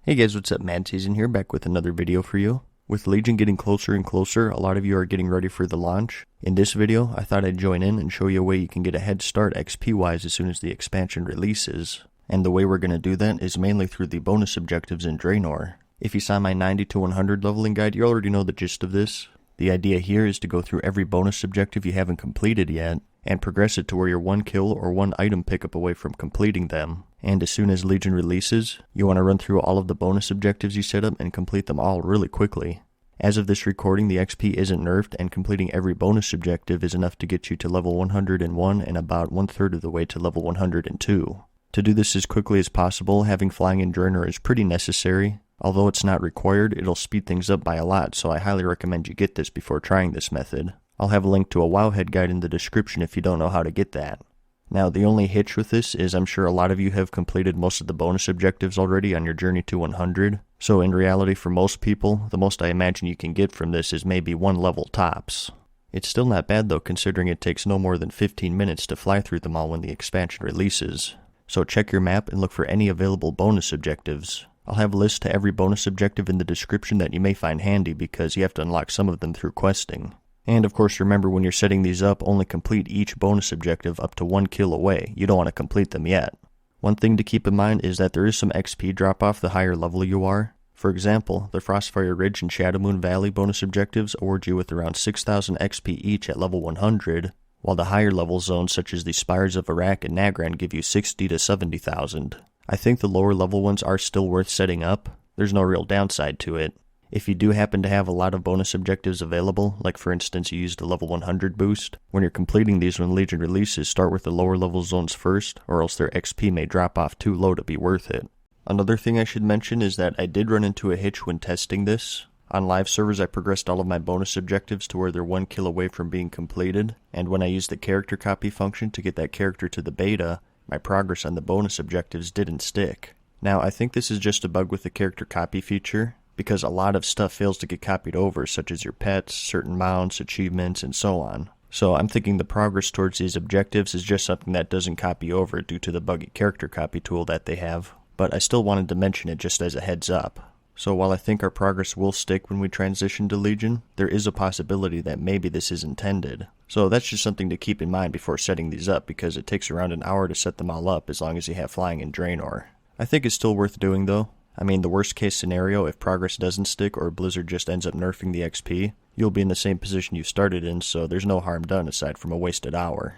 Hey guys, what's up? MadSeason here, back with another video for you. With Legion getting closer and closer, a lot of you are getting ready for the launch. In this video, I thought I'd join in and show you a way you can get a head start XP-wise as soon as the expansion releases. And the way we're going to do that is mainly through the bonus objectives in Draenor. If you saw my 90 to 100 leveling guide, you already know the gist of this. The idea here is to go through every bonus objective you haven't completed yet, and progress it to where you're one kill or one item pickup away from completing them. And as soon as Legion releases, you want to run through all of the bonus objectives you set up and complete them all really quickly. As of this recording, the XP isn't nerfed, and completing every bonus objective is enough to get you to level 101 and about 1/3 of the way to level 102. To do this as quickly as possible, having flying in Draenor is pretty necessary. Although it's not required, it'll speed things up by a lot, so I highly recommend you get this before trying this method. I'll have a link to a WoW head guide in the description if you don't know how to get that. Now, the only hitch with this is I'm sure a lot of you have completed most of the bonus objectives already on your journey to 100. So in reality, for most people, the most I imagine you can get from this is maybe 1 level tops. It's still not bad though, considering it takes no more than 15 minutes to fly through them all when the expansion releases. So check your map and look for any available bonus objectives. I'll have a list to every bonus objective in the description that you may find handy because you have to unlock some of them through questing. And of course, remember when you're setting these up, only complete each bonus objective up to 1 kill away. You don't want to complete them yet. One thing to keep in mind is that there is some XP drop off the higher level you are. For example, the Frostfire Ridge and Shadowmoon Valley bonus objectives award you with around 6,000 XP each at level 100, while the higher level zones such as the Spires of Iraq and Nagran give you 60 to 70,000. I think the lower level ones are still worth setting up. There's no real downside to it. If you do happen to have a lot of bonus objectives available, like for instance you used a level 100 boost, when you're completing these when Legion releases, start with the lower level zones first, or else their XP may drop off too low to be worth it. Another thing I should mention is that I did run into a hitch when testing this. On live servers I progressed all of my bonus objectives to where they're 1 kill away from being completed, and when I used the character copy function to get that character to the beta, my progress on the bonus objectives didn't stick. Now I think this is just a bug with the character copy feature, because a lot of stuff fails to get copied over, such as your pets, certain mounts, achievements, and so on. So I'm thinking the progress towards these objectives is just something that doesn't copy over due to the buggy character copy tool that they have, but I still wanted to mention it just as a heads up. So while I think our progress will stick when we transition to Legion, there is a possibility that maybe this is intended. So that's just something to keep in mind before setting these up, because it takes around an hour to set them all up as long as you have flying in Draenor. I think it's still worth doing though. I mean, the worst case scenario, if progress doesn't stick or Blizzard just ends up nerfing the XP, you'll be in the same position you started in, so there's no harm done aside from a wasted hour.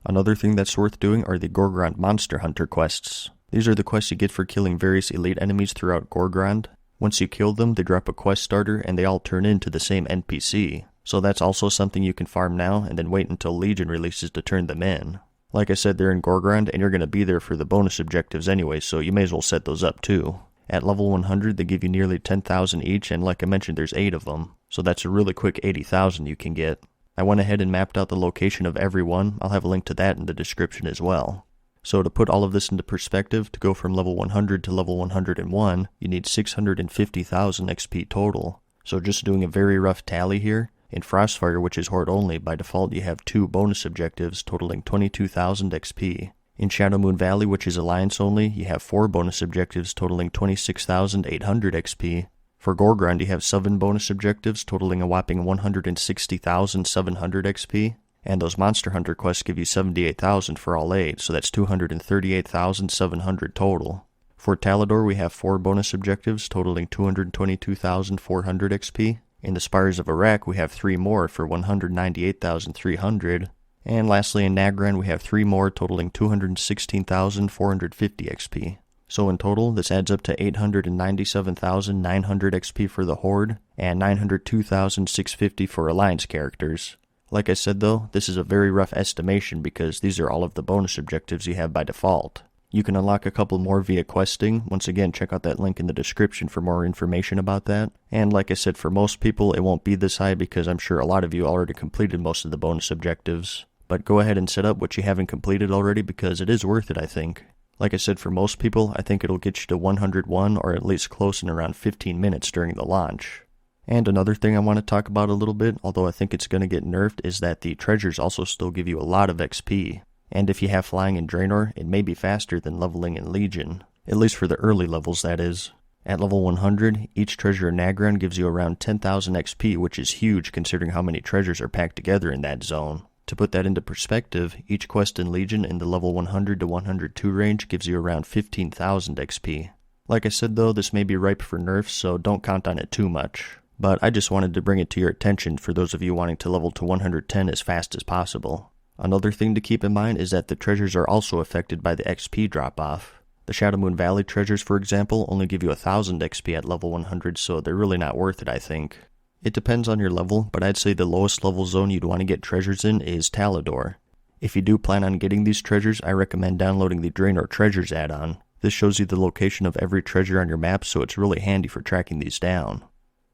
Another thing that's worth doing are the Gore Grant Monster Hunter quests. These are the quests you get for killing various elite enemies throughout Gore Grant. Once you kill them, they drop a quest starter and they all turn into the same NPC. So that's also something you can farm now and then wait until Legion releases to turn them in. Like I said, they're in Gore Grant and you're going to be there for the bonus objectives anyway, so you may as well set those up too. At level 100, they give you nearly 10,000 each, and like I mentioned, there's 8 of them, so that's a really quick 80,000 you can get. I went ahead and mapped out the location of every one. I'll have a link to that in the description as well. So to put all of this into perspective, to go from level 100 to level 101, you need 650,000 XP total. So just doing a very rough tally here, in Frostfire, which is Horde only, by default you have 2 bonus objectives totaling 22,000 XP. In Shadowmoon Valley, which is Alliance only, you have 4 bonus objectives totaling 26,800 XP. For Gore Grant, you have 7 bonus objectives totaling a whopping 160,700 XP. And those Monster Hunter quests give you 78,000 for all 8, so that's 238,700 total. For Talador, we have 4 bonus objectives totaling 222,400 XP. In the Spires of Iraq, we have 3 more for 198,300. And lastly, in Nagran, we have 3 more totaling 216,450 XP. So in total, this adds up to 897,900 XP for the Horde, and 902,650 for Alliance characters. Like I said though, this is a very rough estimation because these are all of the bonus objectives you have by default. You can unlock a couple more via questing. Once again, check out that link in the description for more information about that. And like I said, for most people, it won't be this high because I'm sure a lot of you already completed most of the bonus objectives. But go ahead and set up what you haven't completed already because it is worth it, I think. Like I said, for most people, I think it'll get you to 101 or at least close in around 15 minutes during the launch. And another thing I want to talk about a little bit, although I think it's going to get nerfed, is that the treasures also still give you a lot of XP. And if you have flying in Draenor, it may be faster than leveling in Legion. At least for the early levels, that is. At level 100, each treasure in Nagron gives you around 10,000 XP, which is huge considering how many treasures are packed together in that zone. To put that into perspective, each quest in Legion in the level 100 to 102 range gives you around 15,000 XP. Like I said though, this may be ripe for nerfs, so don't count on it too much. But I just wanted to bring it to your attention for those of you wanting to level to 110 as fast as possible. Another thing to keep in mind is that the treasures are also affected by the XP drop-off. The Shadowmoon Valley treasures, for example, only give you 1,000 XP at level 100, so they're really not worth it, I think. It depends on your level, but I'd say the lowest level zone you'd want to get treasures in is Talador. If you do plan on getting these treasures, I recommend downloading the Draenor Treasures add-on. This shows you the location of every treasure on your map, so it's really handy for tracking these down.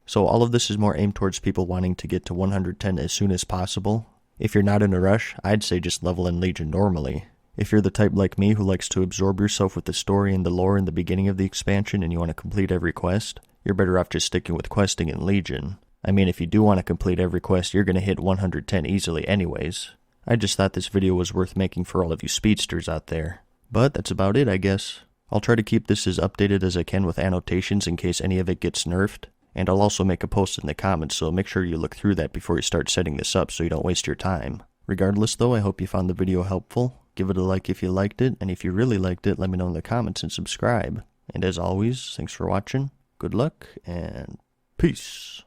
So all of this is more aimed towards people wanting to get to 110 as soon as possible. If you're not in a rush, I'd say just level in Legion normally. If you're the type like me who likes to absorb yourself with the story and the lore in the beginning of the expansion and you want to complete every quest, you're better off just sticking with questing in Legion. I mean, if you do want to complete every quest, you're going to hit 110 easily anyways. I just thought this video was worth making for all of you speedsters out there. But that's about it, I guess. I'll try to keep this as updated as I can with annotations in case any of it gets nerfed, and I'll also make a post in the comments, so make sure you look through that before you start setting this up so you don't waste your time. Regardless though, I hope you found the video helpful. Give it a like if you liked it, and if you really liked it, let me know in the comments and subscribe. And as always, thanks for watching, good luck, and peace.